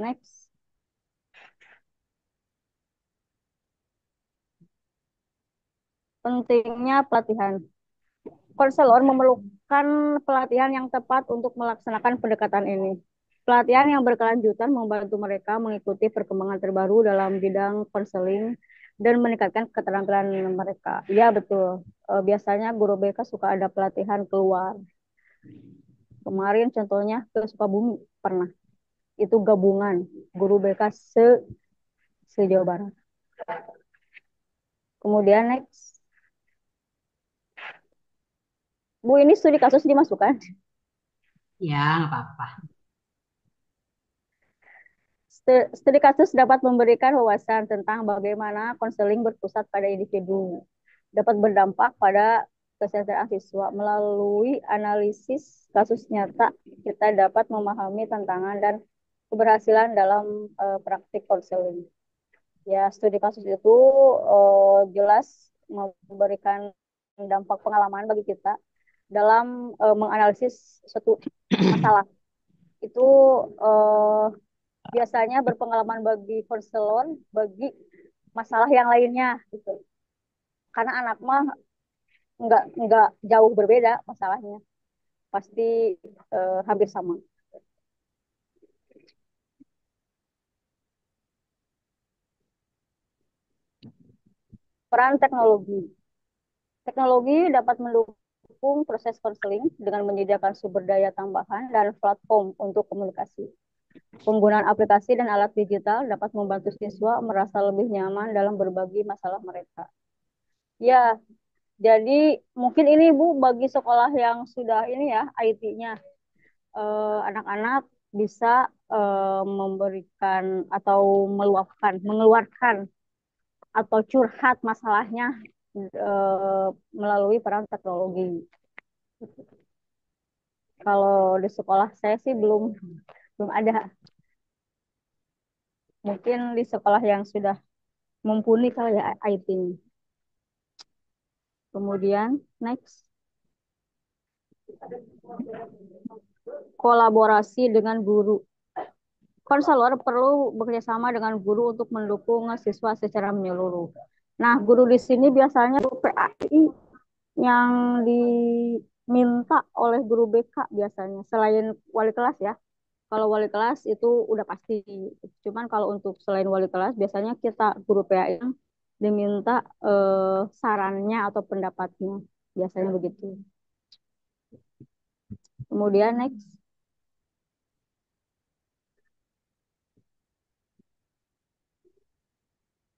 Next, pentingnya pelatihan. Konselor memerlukan pelatihan yang tepat untuk melaksanakan pendekatan ini. Pelatihan yang berkelanjutan membantu mereka mengikuti perkembangan terbaru dalam bidang konseling dan meningkatkan keterampilan mereka. Ya, betul. Biasanya guru BK suka ada pelatihan keluar. Kemarin contohnya ke Sukabumi pernah. Itu gabungan guru BK se-Jawa Barat. Kemudian next. Bu, ini studi kasus dimasukkan. Ya, nggak apa-apa. Studi kasus dapat memberikan wawasan tentang bagaimana konseling berpusat pada individu, dapat berdampak pada kesejahteraan siswa. Melalui analisis kasus nyata, kita dapat memahami tantangan dan keberhasilan dalam praktik konseling. Ya, studi kasus itu jelas memberikan dampak pengalaman bagi kita dalam menganalisis suatu masalah. Itu biasanya berpengalaman bagi konselor, bagi masalah yang lainnya gitu. Karena anak mah nggak jauh berbeda masalahnya, pasti hampir sama. Peran teknologi. Teknologi dapat mendukung proses konseling dengan menyediakan sumber daya tambahan dan platform untuk komunikasi. Penggunaan aplikasi dan alat digital dapat membantu siswa merasa lebih nyaman dalam berbagi masalah mereka. Ya, jadi mungkin ini Bu bagi sekolah yang sudah ini ya IT-nya, anak-anak bisa memberikan atau mengeluarkan atau curhat masalahnya melalui peran teknologi. Kalau di sekolah saya sih belum belum ada. Mungkin di sekolah yang sudah mumpuni kali ya IT-nya. Kemudian next, kolaborasi dengan guru. Konselor perlu bekerjasama dengan guru untuk mendukung siswa secara menyeluruh. Nah, guru di sini biasanya guru PAI yang diminta oleh guru BK biasanya, selain wali kelas ya. Kalau wali kelas itu udah pasti. Cuman kalau untuk selain wali kelas, biasanya kita guru PAI yang diminta sarannya atau pendapatnya. Biasanya begitu. Kemudian next.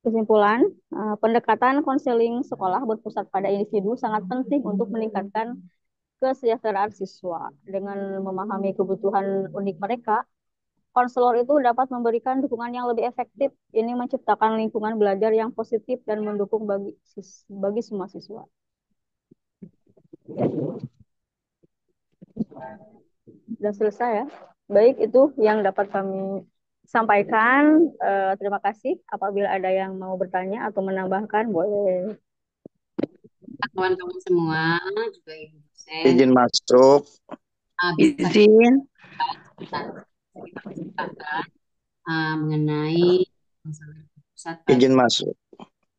Kesimpulan, pendekatan konseling sekolah berpusat pada individu sangat penting untuk meningkatkan kesejahteraan siswa. Dengan memahami kebutuhan unik mereka, konselor itu dapat memberikan dukungan yang lebih efektif. Ini menciptakan lingkungan belajar yang positif dan mendukung bagi semua siswa. Sudah selesai ya. Baik, itu yang dapat kami sampaikan. Terima kasih. Apabila ada yang mau bertanya atau menambahkan, boleh. Kawan-kawan semua, juga Ibu dosen, Izin masuk. bisa Izin. kita persilakan mengenai masalah pusat pada Izin masuk.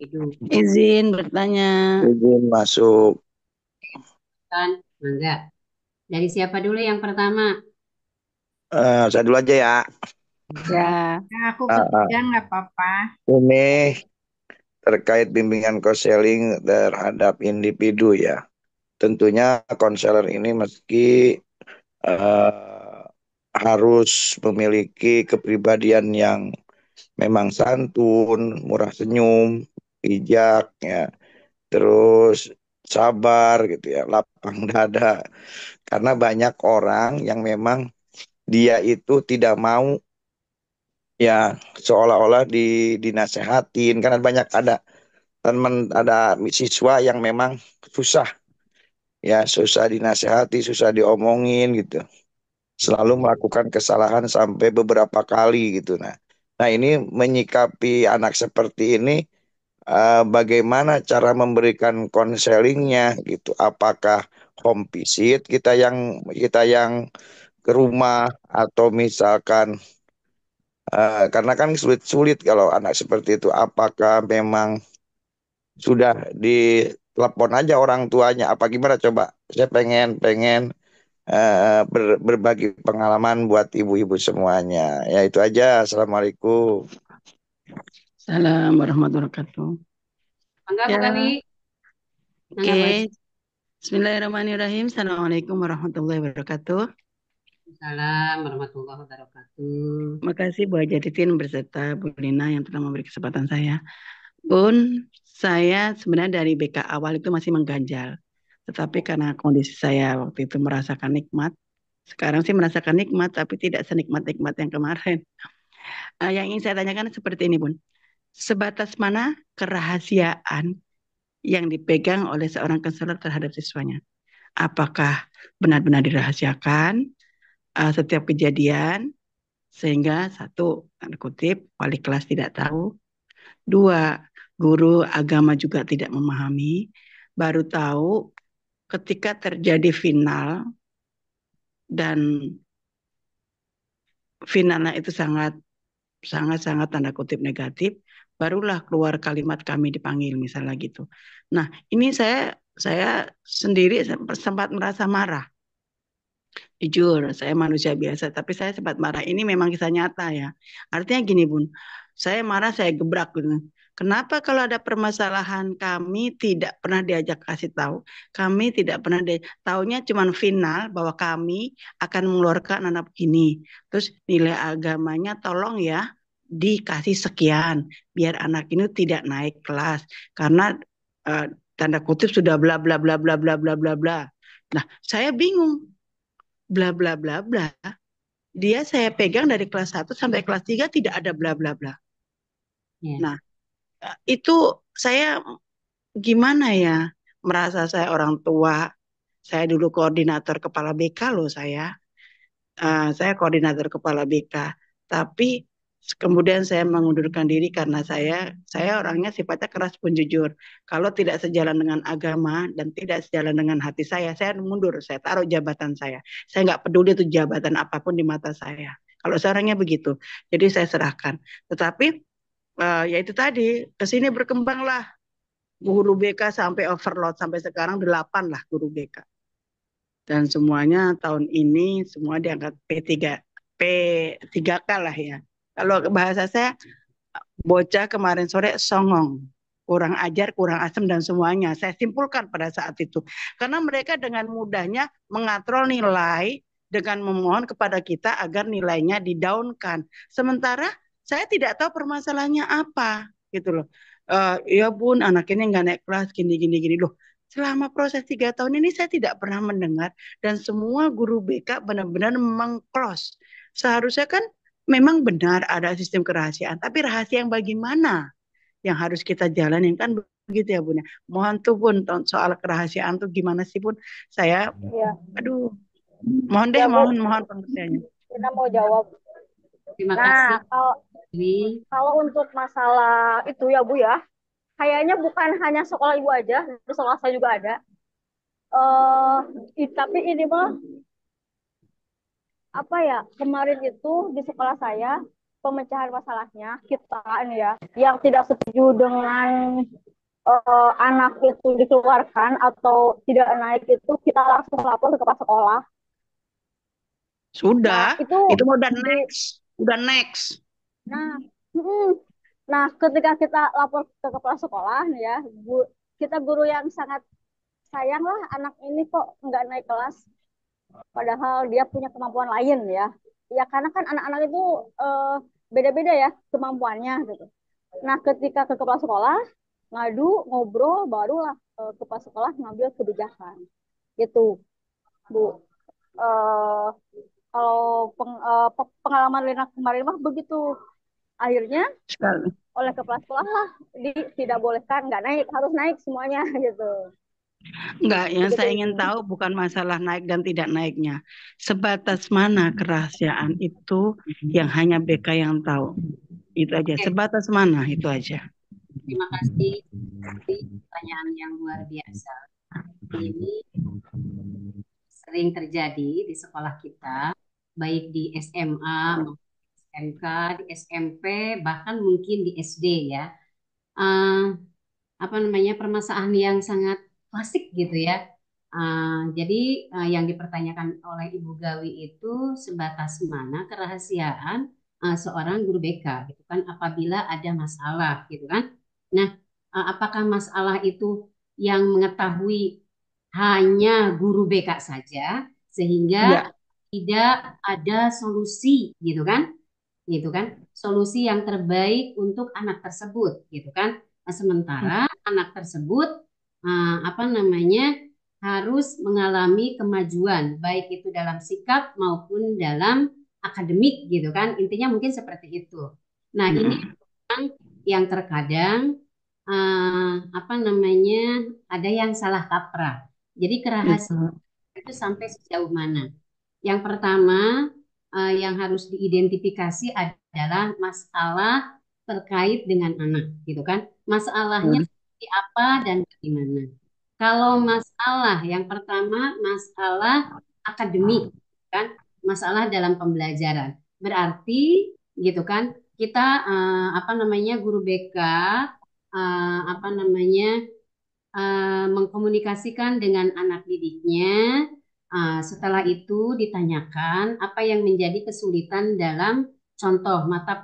hidup. Izin bertanya. Izin masuk. Kan, enggak. Dari siapa dulu yang pertama? Saya dulu aja ya. Ya. Nah, aku Ah, ketiga nggak apa-apa. Ini terkait bimbingan konseling terhadap individu ya. Tentunya konselor ini meski harus memiliki kepribadian yang memang santun, murah senyum, bijak ya, terus sabar gitu ya, lapang dada. Karena banyak orang yang memang dia itu tidak mau ya seolah-olah dinasehatin karena banyak ada teman ada siswa yang memang susah ya, susah dinasehati, susah diomongin gitu, selalu melakukan kesalahan sampai beberapa kali gitu. Nah ini menyikapi anak seperti ini, bagaimana cara memberikan konselingnya gitu? Apakah home visit kita yang ke rumah, atau misalkan karena kan sulit-sulit kalau anak seperti itu. Apakah memang sudah ditelepon aja orang tuanya? Apa gimana coba? Saya pengen pengen berbagi pengalaman buat ibu-ibu semuanya. Ya itu aja. Assalamualaikum. Assalamualaikum warahmatullahi wabarakatuh. Enggak, Bu Ya, Gawi. Enggak, boleh. oke. Bismillahirrahmanirrahim. Assalamualaikum warahmatullahi wabarakatuh. Assalamualaikum warahmatullahi wabarakatuh. Makasih Bu Haja Titin beserta Bu Lina yang telah memberi kesempatan saya. Pun saya sebenarnya dari BK awal itu masih mengganjal. Tetapi karena kondisi saya waktu itu merasakan nikmat, sekarang sih merasakan nikmat tapi tidak senikmat-nikmat yang kemarin. Yang ingin saya tanyakan seperti ini, Bun. Sebatas mana kerahasiaan yang dipegang oleh seorang konselor terhadap siswanya? Apakah benar-benar dirahasiakan setiap kejadian sehingga satu, tanda kutip, wali kelas tidak tahu, dua, guru agama juga tidak memahami, baru tahu ketika terjadi final dan finalnya itu sangat tanda kutip negatif, barulah keluar kalimat kami dipanggil misalnya gitu. Nah, ini saya sendiri sempat merasa marah. Jujur, saya manusia biasa, tapi saya sempat marah. Ini memang kisah nyata ya. Artinya gini, Bun. Saya marah, saya gebrak gitu. Kenapa kalau ada permasalahan kami tidak pernah diajak kasih tahu? Kami tidak pernah taunya cuma final bahwa kami akan mengeluarkan anak begini. Terus nilai agamanya tolong ya dikasih sekian biar anak ini tidak naik kelas karena tanda kutip sudah bla bla bla bla bla bla bla bla. Nah, saya bingung bla bla bla bla. Dia saya pegang dari kelas 1 sampai kelas 3 tidak ada bla bla bla. Ya. Nah, itu saya gimana ya? Merasa saya orang tua. Saya dulu koordinator kepala BK loh saya. Saya koordinator kepala BK. Tapi kemudian saya mengundurkan diri karena saya orangnya sifatnya keras pun jujur. Kalau tidak sejalan dengan agama dan tidak sejalan dengan hati saya mundur. Saya taruh jabatan saya. Saya nggak peduli itu jabatan apapun di mata saya. Kalau saya orangnya begitu. Jadi saya serahkan. Tetapi ya itu tadi, kesini berkembanglah guru BK sampai overload. Sampai sekarang 8 lah guru BK. Dan semuanya tahun ini semua diangkat P3K lah ya. Kalau bahasa saya bocah kemarin sore songong. kurang ajar, kurang asem dan semuanya. Saya simpulkan pada saat itu. Karena mereka dengan mudahnya mengatrol nilai dengan memohon kepada kita agar nilainya didaunkan. Sementara saya tidak tahu permasalahannya apa gitu loh. Ya bun, anak ini nggak naik kelas gini loh. Selama proses 3 tahun ini saya tidak pernah mendengar dan semua guru BK benar-benar mengclose. Seharusnya kan memang benar ada sistem kerahasiaan, tapi rahasia yang bagaimana yang harus kita jalanin kan begitu ya Bun ya. Mohon tuh Bun soal kerahasiaan tuh gimana sih Bun? Saya Ya, aduh, mohon deh ya Bu, mohon pengertiannya. kita mau jawab. Terima kasih, Nah, Dwi. kalau untuk masalah itu ya Bu ya, kayaknya bukan hanya sekolah Ibu aja, di sekolah saya juga ada. Tapi ini mah apa ya, kemarin itu di sekolah saya pemecahan masalahnya kita ini ya, yang tidak setuju dengan anak itu dikeluarkan atau tidak naik itu kita langsung lapor ke kepala sekolah. Sudah, Nah, itu udah next. Nah, nah, ketika kita lapor ke kepala sekolah nih ya, kita guru yang sangat sayang lah anak ini kok nggak naik kelas, padahal dia punya kemampuan lain ya. Ya karena kan anak-anak itu beda-beda ya kemampuannya gitu. Nah, ketika ke kepala sekolah ngadu ngobrol, barulah kepala sekolah ngambil kebijakan gitu, Bu. Eh, Kalau pengalaman Lena kemarin mah begitu. Akhirnya Sekali. oleh kepala sekolah lah tidak bolehkan, nggak naik, harus naik semuanya gitu. Enggak, yang Begitu saya itu. ingin tahu bukan masalah naik dan tidak naiknya. Sebatas mana kerahasiaan itu yang hanya BK yang tahu. Itu aja. Oke, Sebatas mana itu aja. terima kasih. Dwi. Pertanyaan yang luar biasa. Ini sering terjadi di sekolah kita, baik di SMA, maupun SMK, di SMP, bahkan mungkin di SD ya. Eh, apa namanya permasalahan yang sangat klasik gitu ya. Jadi yang dipertanyakan oleh Ibu Gawi itu sebatas mana kerahasiaan seorang guru BK gitu kan apabila ada masalah gitu kan. Nah, apakah masalah itu yang mengetahui hanya guru BK saja sehingga Enggak. tidak ada solusi gitu kan solusi yang terbaik untuk anak tersebut gitu kan. Nah, sementara anak tersebut apa namanya harus mengalami kemajuan baik itu dalam sikap maupun dalam akademik gitu kan intinya mungkin seperti itu. Nah ini yang terkadang apa namanya ada yang salah kaprah. Jadi kerahasiaan itu sampai sejauh mana? Yang pertama yang harus diidentifikasi adalah masalah terkait dengan anak, gitu kan? Masalahnya seperti apa dan bagaimana? Kalau masalah yang pertama masalah akademik, kan? Masalah dalam pembelajaran. Berarti, gitu kan? Kita apa namanya guru BK apa namanya mengkomunikasikan dengan anak didiknya. Setelah itu ditanyakan apa yang menjadi kesulitan dalam contoh mata